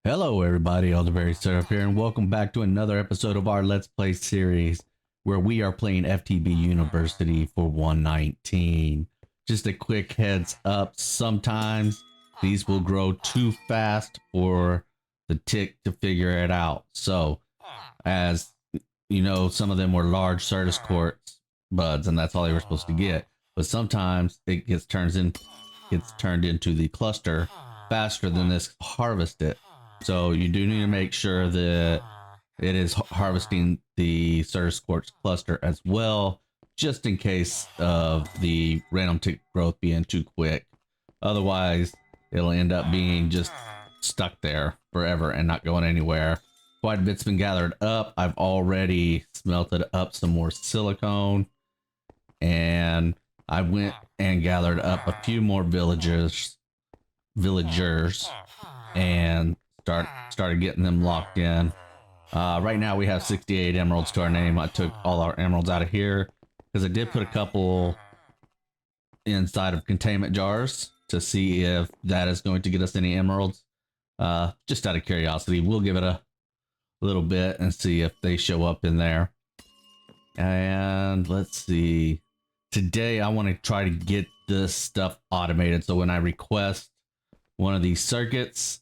Hello everybody, ElderBarrySirUp here, and welcome back to another episode of our Let's Play series where we are playing FTB University for 119. Just a quick heads up, sometimes these will grow too fast for the tick to figure it out. So, as you know, some of them were large Certus Quartz Buds, and that's all they were supposed to get. But sometimes it gets turned into the cluster faster than this harvest it. So you do need to make sure that it is harvesting the Certus Quartz cluster as well, just in case of the random tick growth being too quick. Otherwise, it'll end up being just stuck there forever and not going anywhere. Quite a bit's been gathered up. I've already smelted up some more silicone, and I went and gathered up a few more villagers and started getting them locked in. Right now we have 68 emeralds to our name. I took all our emeralds out of here because I did put a couple inside of containment jars to see if that is going to get us any emeralds. Just out of curiosity, we'll give it a little bit and see if they show up in there. And let's see. Today I want to try to get this stuff automated, so when I request one of these circuits,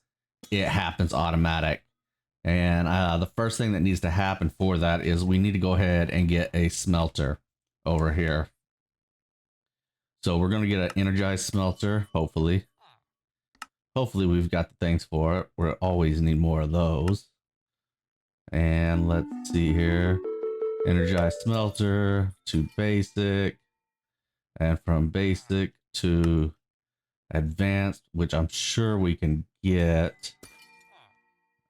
it happens automatic. And the first thing that needs to happen for that is we need to go ahead and get a smelter over here. So we're going to get an energized smelter, hopefully. Hopefully we've got the things for it. We always need more of those. And let's see here. Energized smelter to basic. And from basic to advanced, which I'm sure we can get.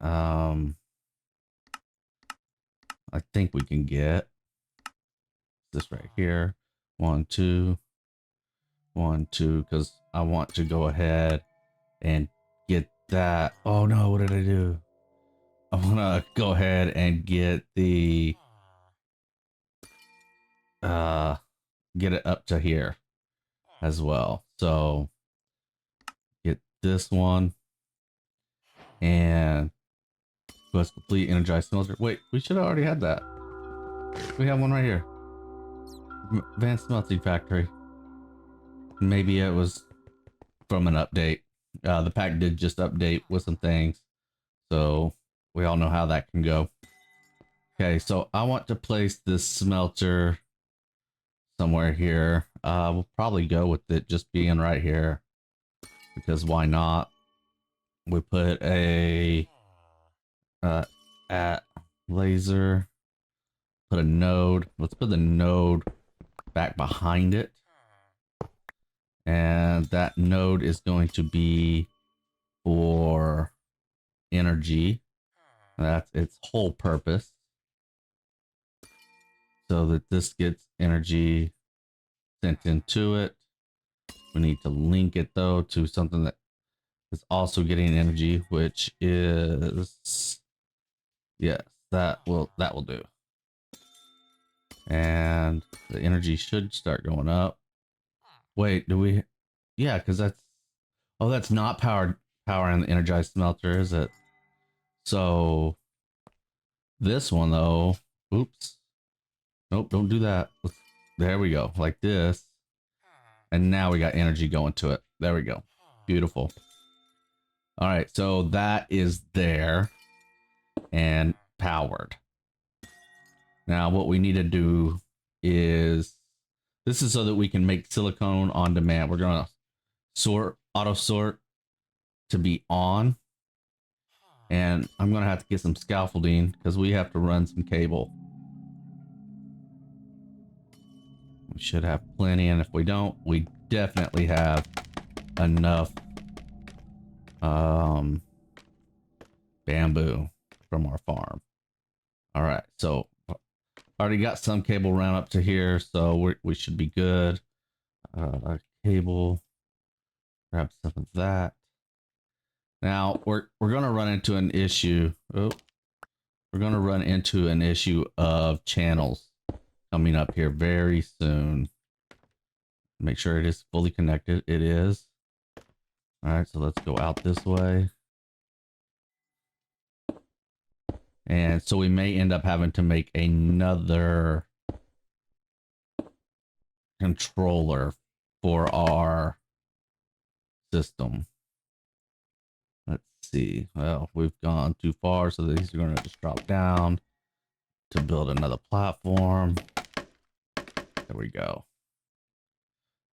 I think we can get this right here. 1, 2, 1, 2, because I want to go ahead and get that. Oh no, what did I do? I want to go ahead and get the get it up to here as well. So get this one and let's complete energized smelter. Wait, we should have already had that. We have one right here. Advanced smelting factory. Maybe it was from an update. The pack did just update with some things, so we all know how that can go. Okay, so I want to place this smelter somewhere here. We'll probably go with it just being right here, because why not? We put a at laser, put a node. Let's put the node back behind it, and that node is going to be for energy. That's its whole purpose, so that this gets energy sent into it. We need to link it though to something that is also getting energy, which is, yes, that will do. And the energy should start going up. Wait, do we? Yeah, because that's, oh, that's not powering the energized smelter, is it? So this one though, oops, nope, don't do that. There we go, like this, and now we got energy going to it. There we go, beautiful. All right, so that is there and powered. Now what we need to do is, this is so that we can make silicone on demand. We're gonna auto sort to be on, and I'm gonna have to get some scaffolding because we have to run some cable. We should have plenty, and if we don't, we definitely have enough bamboo from our farm. All right, so already got some cable run up to here, so we should be good. Cable, grab some of that. Now we're gonna run into an issue. Oh, we're gonna run into an issue of channels coming up here very soon. Make sure it is fully connected. It is. All right, so let's go out this way. And so we may end up having to make another controller for our system. Let's see. Well, we've gone too far, so these are going to just drop down to build another platform. There we go.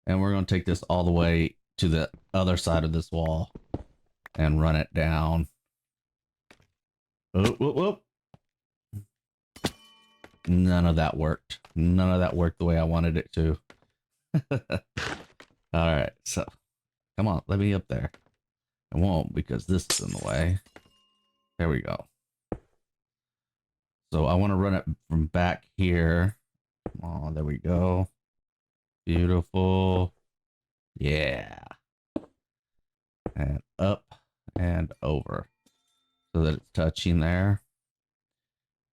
And we're going to take this all the way to the other side of this wall and run it down. Oh, whoop, whoop. None of that worked. None of that worked the way I wanted it to. All right, so come on, let me up there. I won't because this is in the way. There we go. So I want to run it from back here. Oh, there we go. Beautiful. Yeah. And up and over so that it's touching there.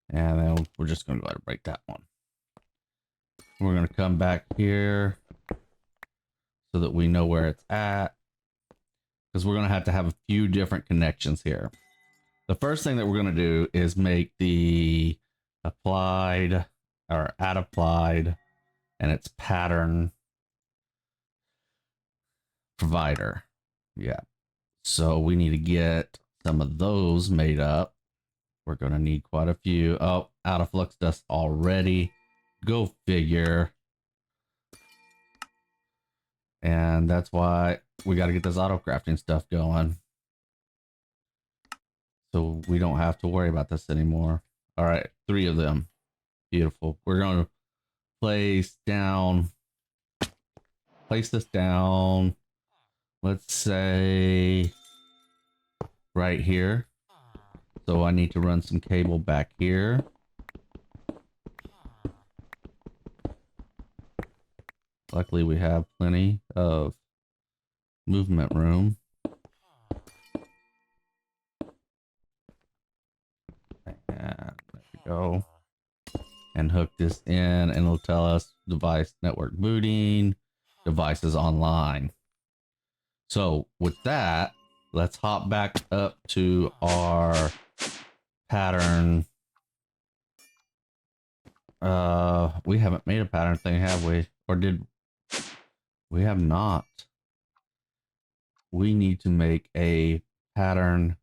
And then we're just going to go ahead and break that one. We're going to come back here so that we know where it's at, because we're going to have a few different connections here. The first thing that we're going to do is make the applied or add applied and its pattern provider. Yeah. So we need to get some of those made up. We're going to need quite a few. Oh, out of flux dust already. Go figure. And that's why we got to get this auto-crafting stuff going, so we don't have to worry about this anymore. All right, 3 of them. Beautiful. We're going to place this down. Let's say right here. So I need to run some cable back here. Luckily, we have plenty of movement room. And there we go. And hook this in, and it'll tell us device network booting, devices online. So with that, let's hop back up to our pattern. We haven't made a pattern thing, have we? Or did we? Have not. We need to make a pattern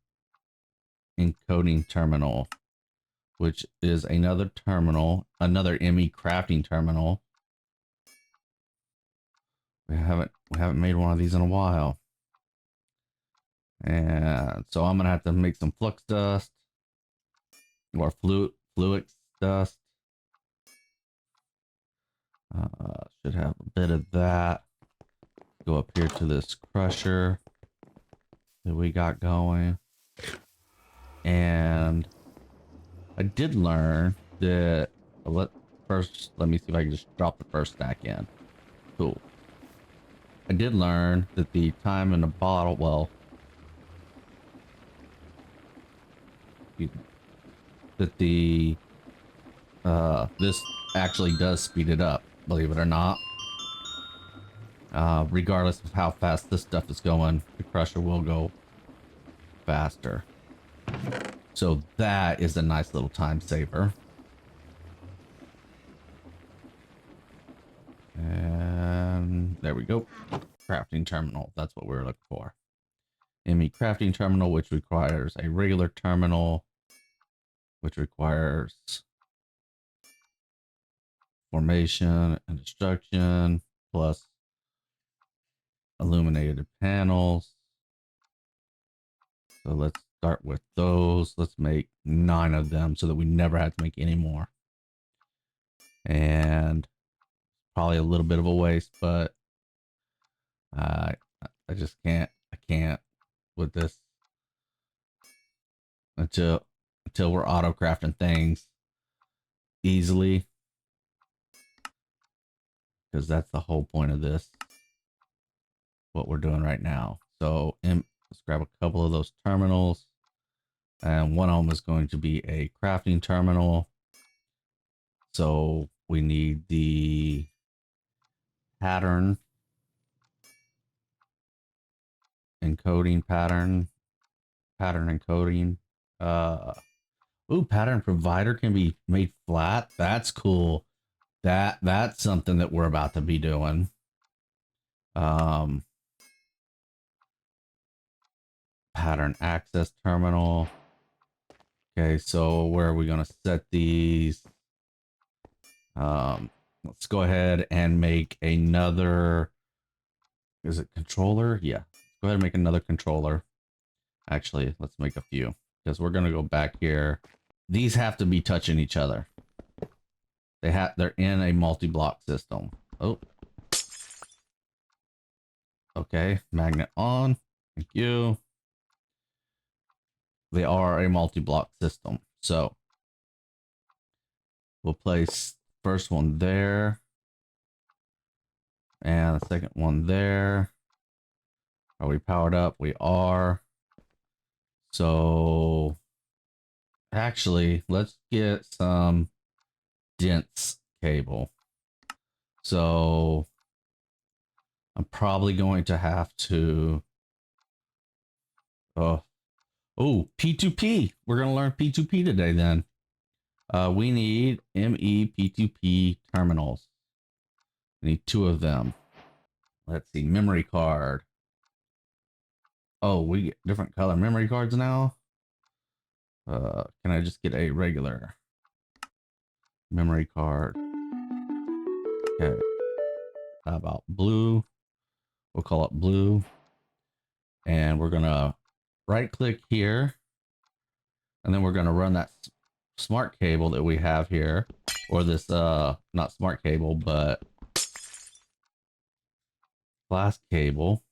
encoding terminal, which is another terminal, another ME crafting terminal. We haven't made one of these in a while. And so I'm gonna have to make some flux dust or fluix dust. Should have a bit of that. Go up here to this crusher that we got going. And I did learn that, let me see if I can just drop the first stack in. Cool. I did learn that the time in the bottle, well, that the this actually does speed it up, believe it or not. Regardless of how fast this stuff is going, the crusher will go faster. So that is a nice little time saver. And there we go. Crafting terminal. That's what we're looking for. ME crafting terminal, which requires a regular terminal, which requires formation and destruction, plus illuminated panels. So let's start with those. Let's make 9 of them so that we never have to make any more. And probably a little bit of a waste, but I just can't. I can't with this until we're auto crafting things easily, because that's the whole point of this. What we're doing right now. So let's grab a couple of those terminals, and one of them is going to be a crafting terminal. So we need the pattern encoding pattern encoding. Ooh, pattern provider can be made flat. That's cool. That's something that we're about to be doing. Pattern access terminal. Okay, so where are we gonna set these? Let's go ahead and make another. Is it controller? Yeah. Let's go ahead and make another controller. Actually, let's make a few because we're gonna go back here. These have to be touching each other. They're in a multi-block system. Oh. Okay, magnet on. Thank you. They are a multi-block system. So we'll place first one there. And the second one there. Are we powered up? We are. So actually, let's get some dense cable. So I'm probably going to have to oh P2P. We're gonna learn P2P today then. We need ME P2P terminals. We need 2 of them. Let's see, memory card. Oh, we get different color memory cards now. Can I just get a regular memory card? Okay. How about blue? We'll call it blue. And we're gonna right click here. And then we're gonna run that smart cable that we have here. Or this not smart cable, but glass cable.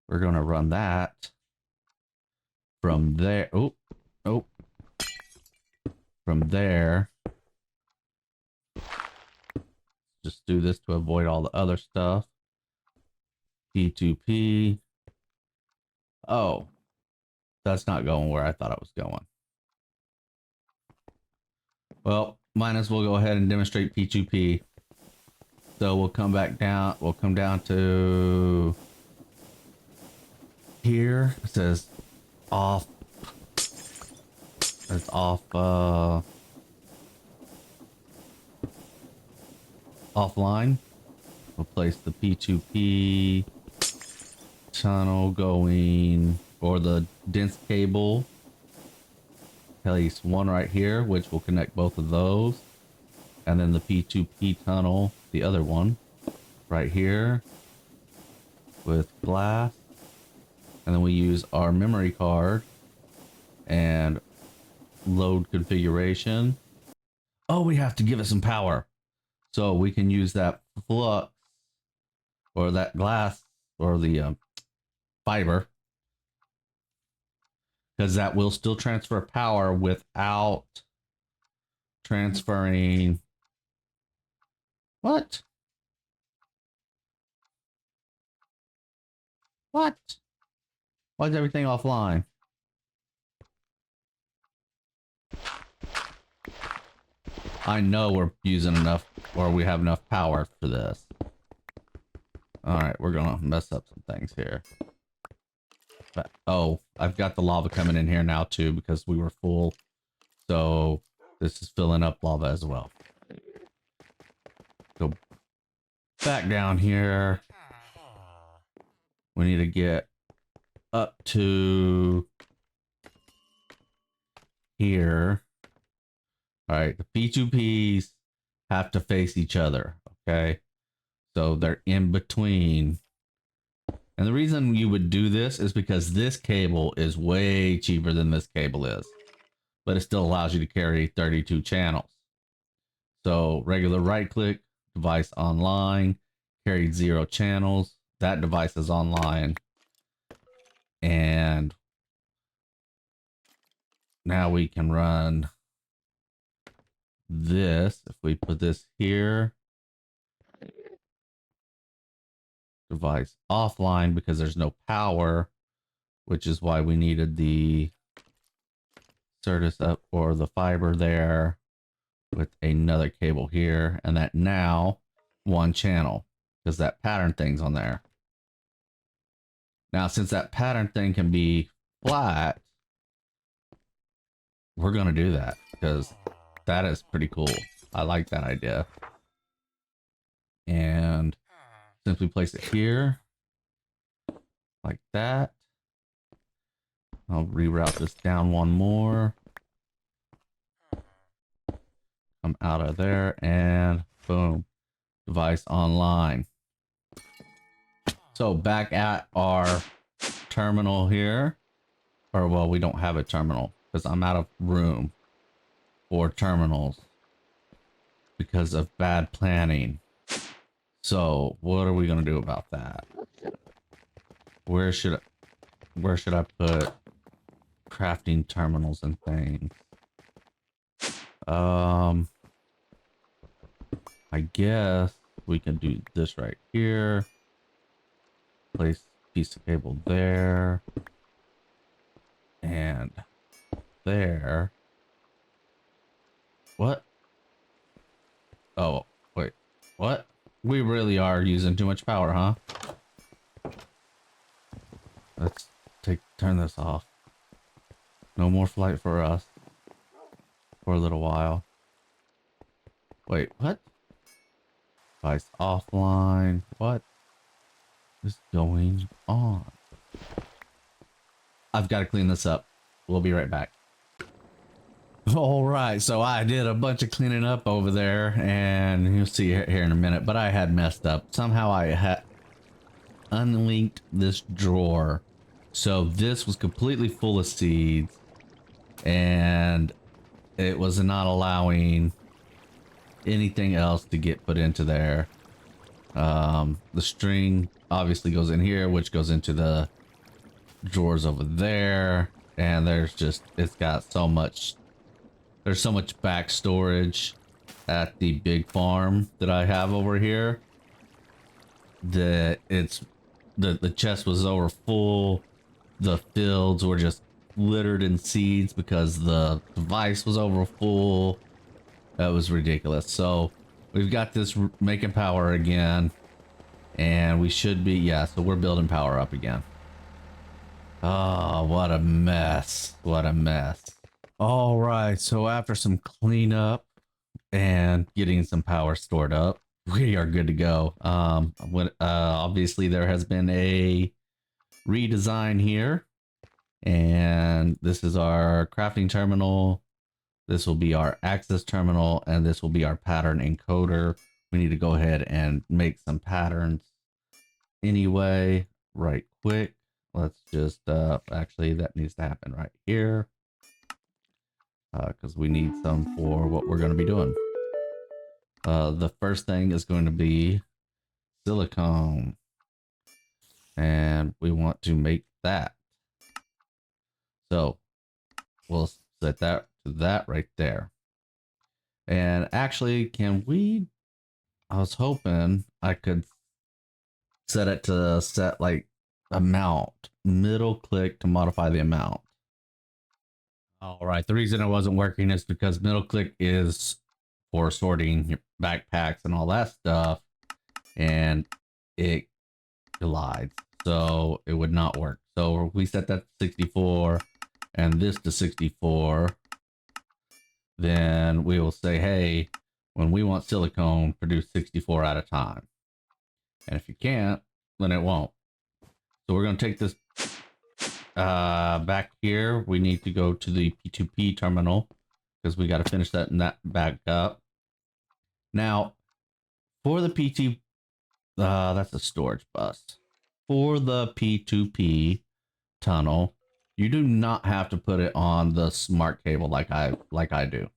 We're gonna run that from there. Oh, from there. Just do this to avoid all the other stuff. P2P. Oh, that's not going where I thought it was going. Well, might as well go ahead and demonstrate P2P. So we'll come back down. We'll come down to here. It says off. It's off. Offline. We'll place the P2P tunnel going, or the dense cable. Place one right here, which will connect both of those. And then the P2P tunnel, the other one, right here with glass. And then we use our memory card and load configuration. Oh, we have to give it some power. So we can use that flux or that glass or the fiber, because that will still transfer power without transferring. What? What? Why is everything offline? I know we're using enough, or we have enough power for this. All right, we're gonna mess up some things here. But, oh, I've got the lava coming in here now too because we were full. So this is filling up lava as well. Go back down here. We need to get up to here. All right, the P2Ps have to face each other, okay? So they're in between. And the reason you would do this is because this cable is way cheaper than this cable is. But it still allows you to carry 32 channels. So regular right click, device online, carried 0 channels. That device is online. And now we can run this. If we put this here, device offline because there's no power, which is why we needed the Certus up or the fiber there with another cable here, and that now 1 channel because that pattern thing's on there. Now, since that pattern thing can be flat, we're gonna do that because that is pretty cool. I like that idea. And simply place it here like that. I'll reroute this down one more. Come out of there and boom, device online. So back at our terminal here, or well, we don't have a terminal because I'm out of room for terminals because of bad planning. So what are we gonna do about that? Where should I put crafting terminals and things? I guess we can do this right here. Place piece of cable there and there. What? Oh, wait. What? We really are using too much power, huh? Let's turn this off. No more flight for us for a little while. Wait, what? Device offline. What is going on? I've got to clean this up. We'll be right back. All right, so I did a bunch of cleaning up over there, and you'll see here in a minute, but I had messed up. Somehow I had unlinked this drawer. So this was completely full of seeds, and it was not allowing anything else to get put into there. The string obviously goes in here, which goes into the drawers over there, and there's just, it's got so much, there's so much back storage at the big farm that I have over here that it's the chest was over full. The fields were just littered in seeds because the device was over full. That was ridiculous. So we've got this making power again, and we should be, yeah, so we're building power up again. Oh, what a mess. What a mess. All right, so after some cleanup and getting some power stored up, we are good to go. Obviously there has been a redesign here, and this is our crafting terminal. This will be our access terminal, and this will be our pattern encoder. We need to go ahead and make some patterns anyway, right quick. Let's just, actually that needs to happen right here. Because we need some for what we're going to be doing. The first thing is going to be silicone. And we want to make that. So we'll set that to that right there. And actually, can we, I was hoping I could set it to set like amount, middle click to modify the amount. All right, the reason it wasn't working is because middle click is for sorting your backpacks and all that stuff, and it collides, so it would not work. So we set that to 64 and this to 64. Then we will say, hey, when we want silicone, produce 64 at a time. And if you can't, then it won't. So we're going to take this back here. We need to go to the P2P terminal because we got to finish that and that back up. Now, for the P2P, that's a storage bus. For the P2P tunnel, you do not have to put it on the smart cable like I do.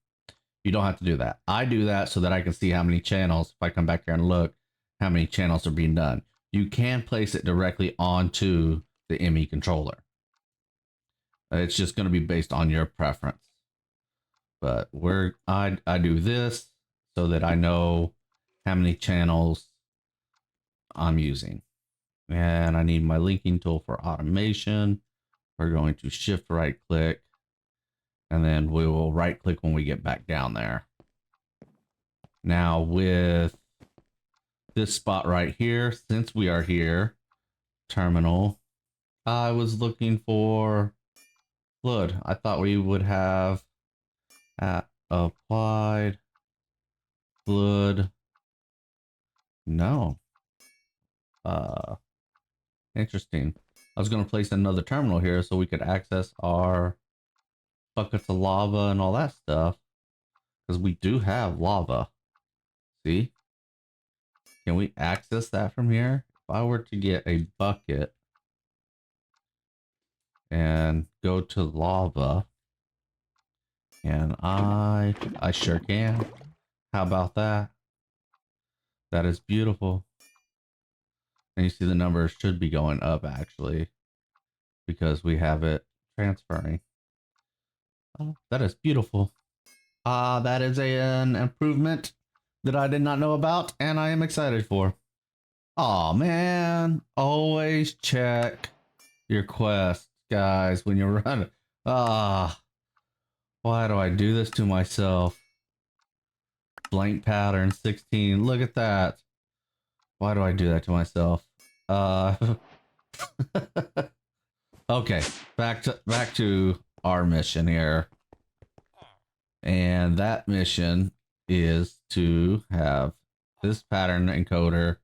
You don't have to do that. I do that so that I can see how many channels, if I come back here and look, how many channels are being done. You can place it directly onto the ME controller. It's just going to be based on your preference. But I do this so that I know how many channels I'm using. And I need my linking tool for automation. We're going to shift right click, and then we will right click when we get back down there. Now with this spot right here, since we are here, terminal, I was looking for fluid. I thought we would have Applied. Fluid. No. Interesting. I was going to place another terminal here so we could access our buckets of lava and all that stuff. Because we do have lava. See? Can we access that from here? If I were to get a bucket and go to lava, and I sure can. How about that? That is beautiful. And you see the numbers should be going up actually because we have it transferring. Oh, that is beautiful. That is an improvement that I did not know about and I am excited for. Oh man, always check your quests, guys, when you're running. Why do I do this to myself? Blank pattern 16. Look at that. Why do I do that to myself? Okay, back to our mission here. And that mission is to have this pattern encoder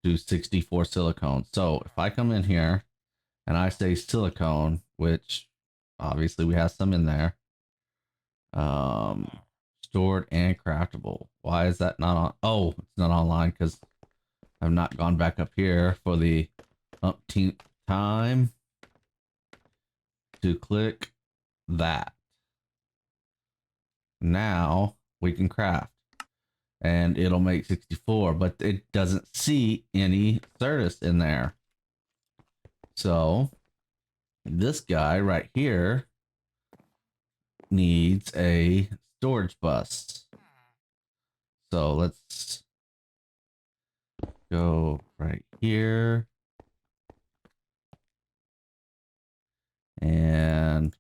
do 64 silicone. So if I come in here and I say silicone, which obviously we have some in there, stored and craftable. Why is that not on? Oh, it's not online because I've not gone back up here for the umpteenth time to click that. Now we can craft and it'll make 64, but it doesn't see any Certus in there. So this guy right here needs a storage bus. So let's go right here and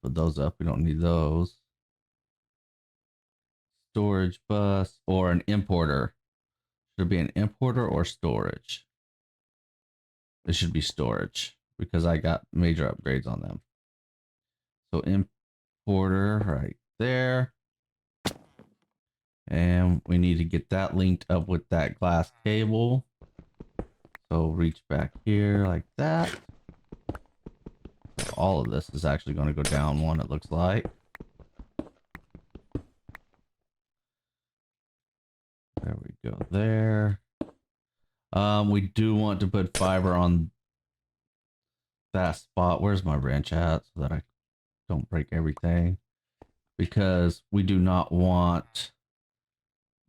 put those up. We don't need those. Storage bus or an importer. Should it be an importer or storage? It should be storage because I got major upgrades on them. So importer right there. And we need to get that linked up with that glass cable. So reach back here like that. All of this is actually going to go down one, it looks like. There we go there. We do want to put fiber on that spot. Where's my wrench at so that I don't break everything? Because we do not want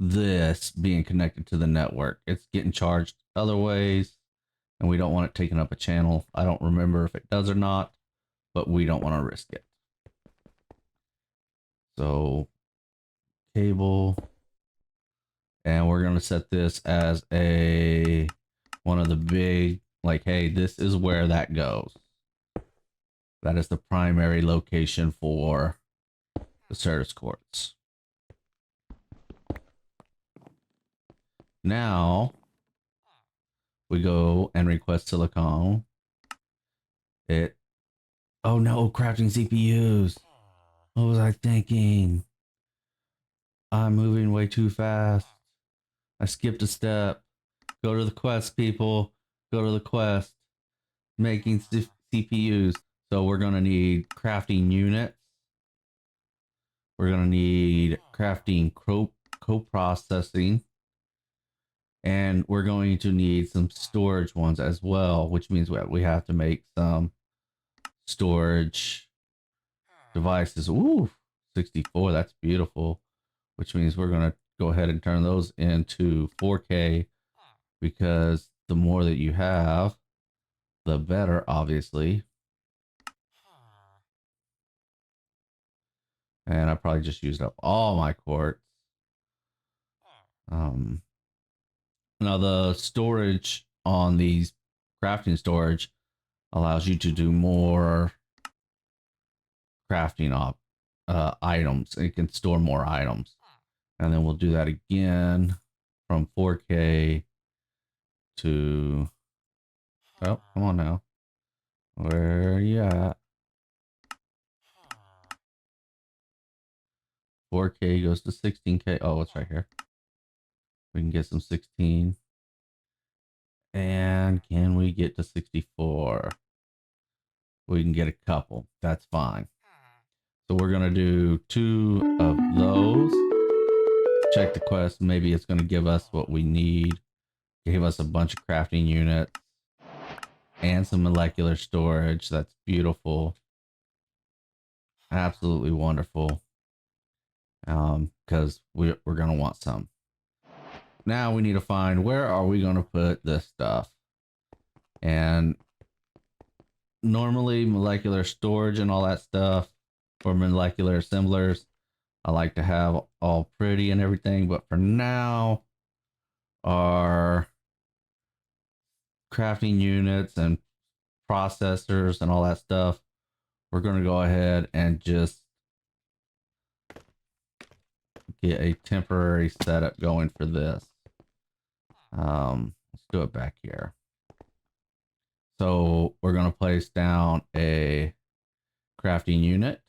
this being connected to the network. It's getting charged other ways and we don't want it taking up a channel. I don't remember if it does or not, but we don't want to risk it. So cable, and we're going to set this as a one of the big, like, hey, this is where that goes. That is the primary location for the Certus Quartz. Now we go and request silicone. Oh no, crafting CPUs. What was I thinking? I'm moving way too fast. I skipped a step. Go to the quest, people. Go to the quest. Making CPUs. So we're going to need crafting units. We're going to need crafting co-processing. And we're going to need some storage ones as well, which means we have to make some storage devices. Ooh, 64, that's beautiful. Which means we're going to go ahead and turn those into 4K because the more that you have, the better, obviously. And I probably just used up all my quartz. Now the storage on these crafting storage allows you to do more crafting items. It can store more items. And then we'll do that again from 4K to, oh, come on now. Where are you at? 4K goes to 16K. Oh, it's right here. We can get some 16. And can we get to 64? We can get a couple. That's fine. So we're going to do 2 of those. Check the quest. Maybe it's going to give us what we need. Give us a bunch of crafting units and some molecular storage. That's beautiful. Absolutely wonderful. Because we're going to want some. Now we need to find where are we going to put this stuff. And normally molecular storage and all that stuff, or molecular assemblers, I like to have all pretty and everything, but for now, our crafting units and processors and all that stuff, we're going to go ahead and just get a temporary setup going for this. Let's do it back here. So we're going to place down a crafting unit,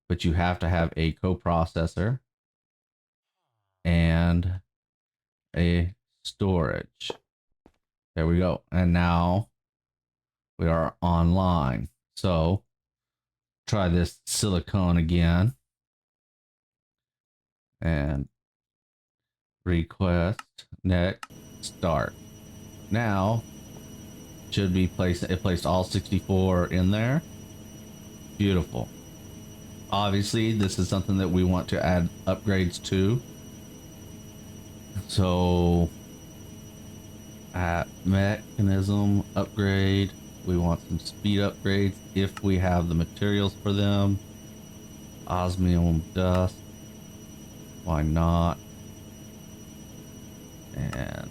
but you have to have a coprocessor and a storage. There we go. And now we are online. So try this silicone again and request, next, start. Now should be placed, it placed all 64 in there. Beautiful. Obviously this is something that we want to add upgrades to. So at mechanism upgrade, we want some speed upgrades if we have the materials for them. Osmium dust, why not? And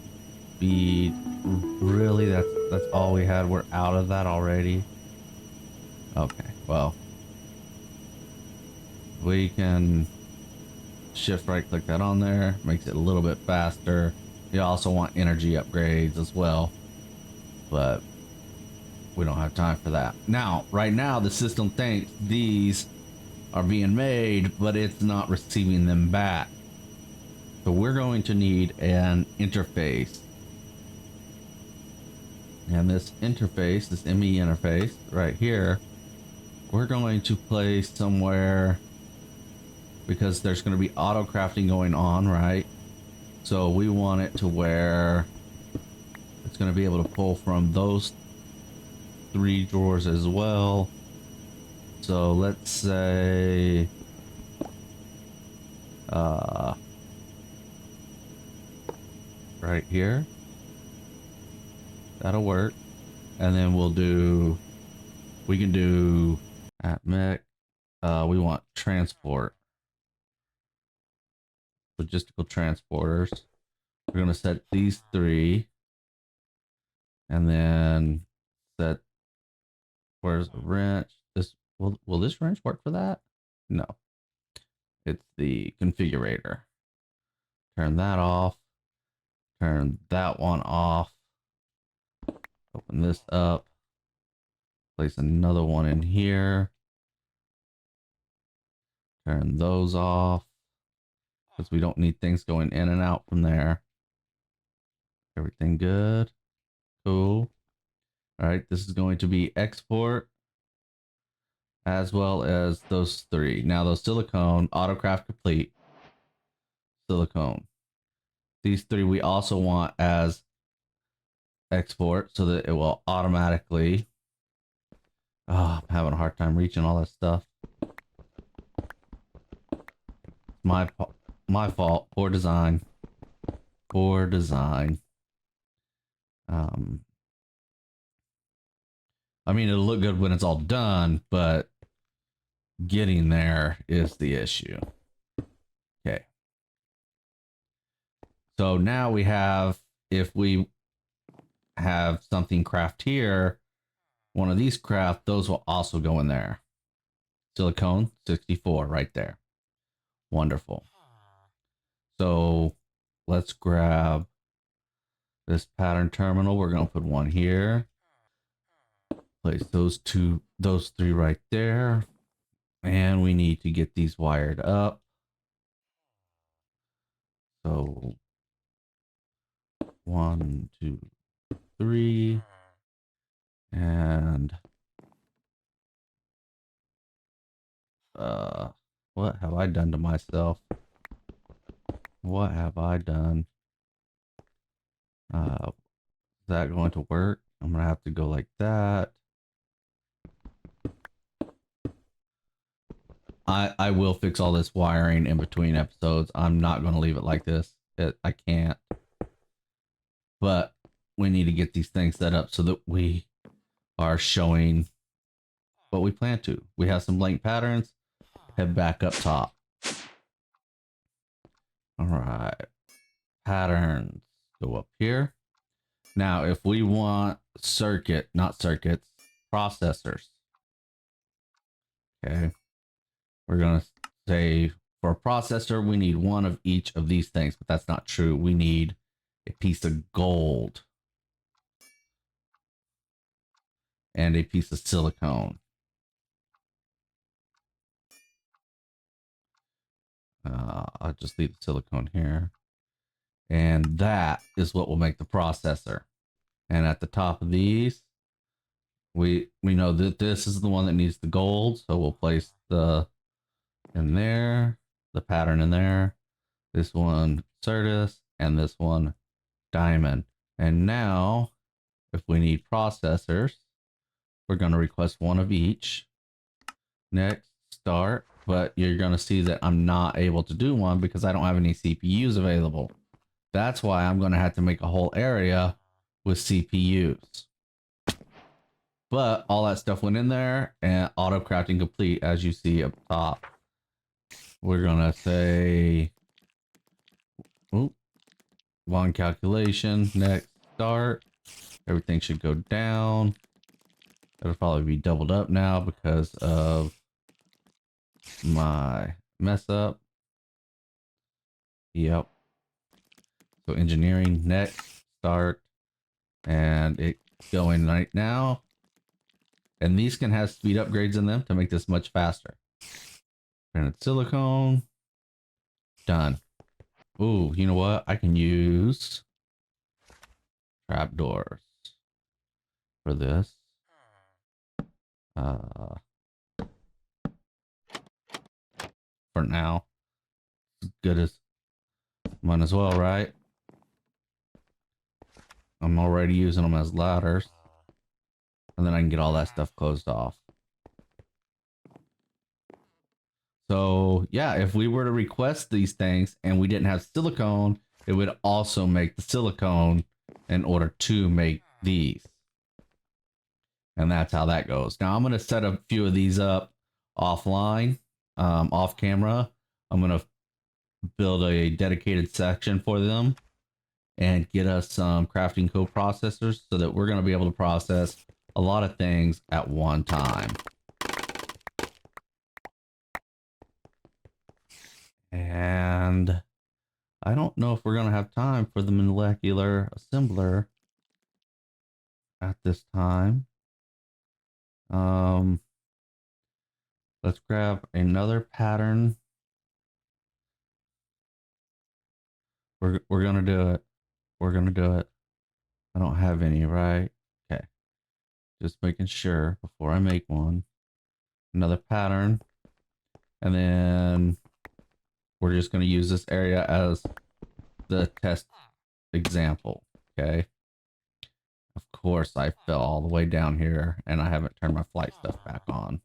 speed, really, that's all we had. We're out of that already. Okay, well, we can shift right click that on there, makes it a little bit faster. You also want energy upgrades as well, but we don't have time for that. Now, right now, the system thinks these are being made, but it's not receiving them back. So we're going to need an interface. And this interface, this ME interface right here, we're going to place somewhere, because there's going to be auto crafting going on, right? So we want it to where it's going to be able to pull from those 3 drawers as well. So let's say right here, that'll work. And then we can do at mech, we want transport, logistical transporters. We're going to set these 3 and then set, where's the wrench? This will this wrench work for that? No, it's the configurator. Turn that off, turn that one off, open this up, place another one in here, turn those off because we don't need things going in and out from there. Everything good? Cool. All right, this is going to be export as well as those 3. Now those silicone, autocraft complete, silicone. These 3 we also want as export so that it will automatically, I'm having a hard time reaching all that stuff. My fault, poor design. I mean, it'll look good when it's all done, but getting there is the issue. Okay. So now we have, if we have something craft here, one of these craft, those will also go in there. Silicone 64 right there. Wonderful. So let's grab this pattern terminal. We're going to put one here. Place those 3 right there. And we need to get these wired up. So 1, 2, 3. And what have I done to myself? What have I done? Is that going to work? I'm gonna have to go like that. I will fix all this wiring in between episodes. I'm not gonna leave it like this. I can't. But we need to get these things set up so that we are showing what we plan to. We have some blank patterns. Head back up top. All right. Patterns go up here. Now, if we want not circuits, processors. Okay. We're going to say for a processor, we need one of each of these things, but that's not true. We need a piece of gold and a piece of silicone. I'll just leave the silicone here. And that is what will make the processor. And at the top of these, we know that this is the one that needs the gold. So we'll place the in there, the pattern in there, this one Certus, and this one diamond. And now, if we need processors, we're going to request one of each. Next, start. But you're going to see that I'm not able to do one because I don't have any CPUs available. That's why I'm going to have to make a whole area with CPUs. But all that stuff went in there and auto crafting complete, as you see up top. We're going to say, one calculation, next, start. Everything should go down. It'll probably be doubled up now because of my mess up. Yep. So engineering, next, start, and it's going right now. And these can have speed upgrades in them to make this much faster. Printed silicone. Done. Ooh, you know what? I can use trapdoors for this. For now. As good as might as well, right? I'm already using them as ladders. And then I can get all that stuff closed off. So yeah, if we were to request these things and we didn't have silicone, it would also make the silicone in order to make these. And that's how that goes. Now I'm going to set a few of these up offline, off camera. I'm going to build a dedicated section for them and get us some crafting coprocessors so that we're going to be able to process a lot of things at one time. And I don't know if we're going to have time for the molecular assembler at this time. Let's grab another pattern. We're going to do it. We're going to do it. I don't have any, right? Okay. Just making sure before I make one. Another pattern. And then we're just going to use this area as the test example. Okay. Of course, I fell all the way down here and I haven't turned my flight stuff back on.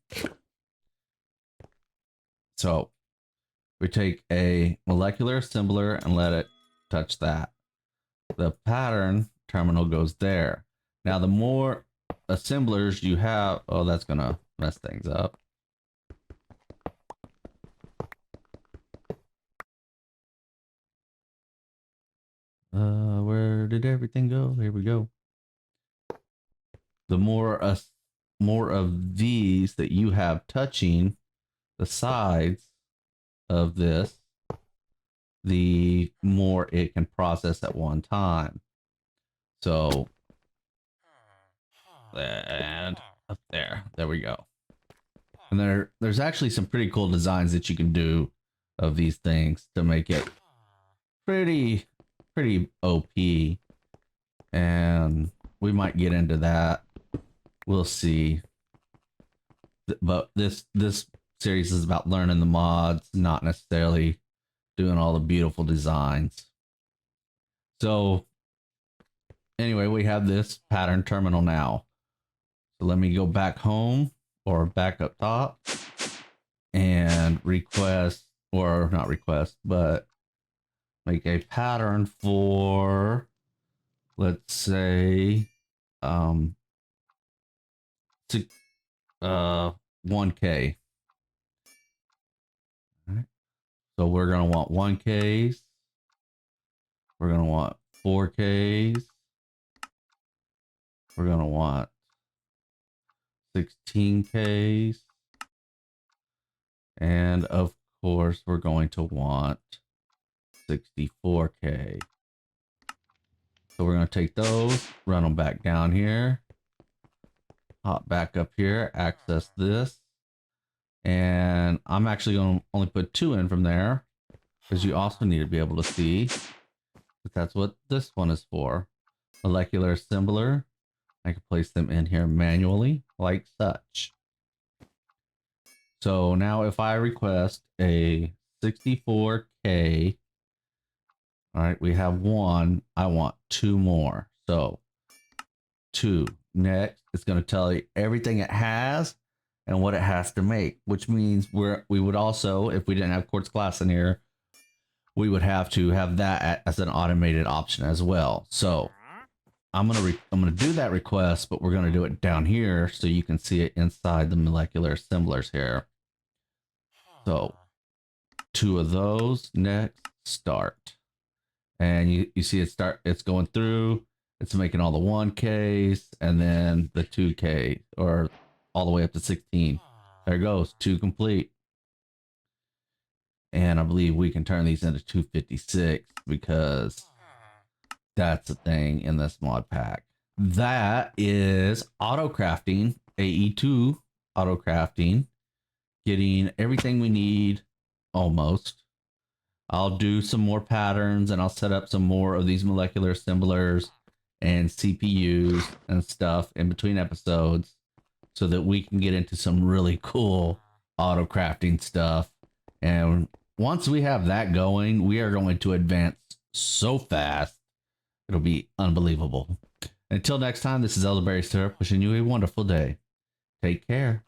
So we take a molecular assembler and let it touch that. The pattern terminal goes there. Now, the more assemblers you have, oh, that's going to mess things up. Where did everything go? Here we go. The more of these that you have touching the sides of this, the more it can process at one time. So, and up there we go. And there's actually some pretty cool designs that you can do of these things to make it pretty OP. And we might get into that. We'll see. But this series is about learning the mods, not necessarily doing all the beautiful designs. So anyway, we have this pattern terminal now. So let me go back home or back up top and request, or not request, but make a pattern for, let's say, 1K. All right. So we're going to want 1Ks. We're going to want 4Ks. We're going to want 16Ks. And of course, we're going to want 64K. So we're going to take those, run them back down here. Hop back up here, access this. And I'm actually going to only put 2 in from there, because you also need to be able to see that that's what this one is for. Molecular assembler. I can place them in here manually, like such. So now if I request a 64K, all right, we have 1. I want 2 more. So 2. Next, it's going to tell you everything it has and what it has to make, which means we would also, if we didn't have quartz glass in here, we would have to have that as an automated option as well. So I'm gonna do that request, but we're gonna do it down here so you can see it inside the molecular assemblers here. So 2 of those. Next, start, and you see it's going through. It's making all the 1Ks and then the 2K, or all the way up to 16. There it goes, 2 complete. And I believe we can turn these into 256 because that's a thing in this mod pack. That is Autocrafting, AE2 Autocrafting, getting everything we need almost. I'll do some more patterns and I'll set up some more of these molecular assemblers and CPUs and stuff in between episodes so that we can get into some really cool auto crafting stuff. And once we have that going, we are going to advance so fast. It'll be unbelievable. Until next time, this is ElderBarrySirUp wishing you a wonderful day. Take care.